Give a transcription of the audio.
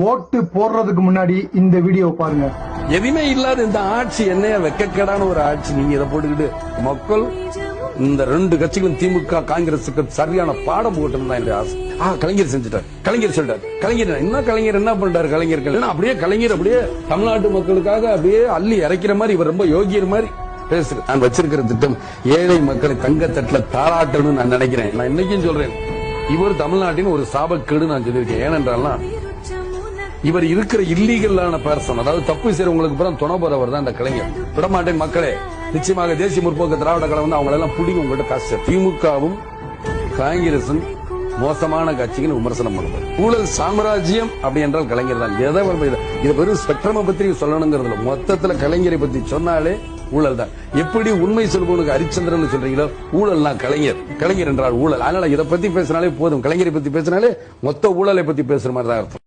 ஓட்டு போடுறதுக்கு முன்னாடி இந்த வீடியோ பாருங்க. எதுவுமே இல்லாத இந்த ஆட்சி என்னைய வெக்கக்கேடான ஒரு ஆட்சி. நீங்க இதை போட்டுக்கிட்டு மக்கள் இந்த ரெண்டு கட்சிகளும் திமுக காங்கிரசுக்கு சரியான பாடம் போட்டு தான் என்னுடைய ஆசை. கலைஞர் செஞ்சுட்டார், கலைஞர் சொல்லிட்டார், கலைஞர் என்ன கலைஞர் என்ன பண்றாரு, கலைஞர்கள் அப்படியே கலைஞர் அப்படியே தமிழ்நாட்டு மக்களுக்காக அப்படியே அள்ளி இறைக்கிற மாதிரி இவர் ரொம்ப யோகியர் மாதிரி பேசுற. நான் வச்சிருக்கிற திட்டம் ஏழை மக்களை தங்கத்தட்டுல தாராட்டணும்னு நான் நினைக்கிறேன். நான் இன்னைக்கும் சொல்றேன், இவர் தமிழ்நாட்டின் ஒரு சாபக்கேடு நான் சொல்லியிருக்கேன். ஏனென்றால் இவர் இருக்கிற இல்லீகலான பர்சன், அதாவது தப்பு செய்யறவங்களுக்கு புறம் துணை போறவர் தான் இந்த கலைஞர். விடமாட்டேன் மக்களே, நிச்சயமாக தேசிய முற்போக்கு திராவிட கழகம் வந்து அவங்க எல்லாம் புடிங்க உங்கள்கிட்ட காசு. திமுகவும் காங்கிரசும் மோசமான கட்சிகள் விமர்சனம் பண்ணுவார். ஊழல் சாம்ராஜ்யம் அப்படி என்றால் கலைஞர் தான். இதை வெறும் ஸ்பெக்ட்ரமை பத்தி சொல்லணுங்கிறதுல மொத்தத்துல கலைஞரை பத்தி சொன்னாலே ஊழல் தான். எப்படி உண்மை சொல்பவனுக்கு ஹரிச்சந்திரன் சொல்றீங்களோ ஊழல்னா கலைஞர், கலைஞர் என்றால் ஊழல். அதனால இதை பத்தி பேசினாலே போதும், கலைஞரை பத்தி பேசினாலே மொத்த ஊழலை பத்தி பேசுற மாதிரி தான் அர்த்தம்.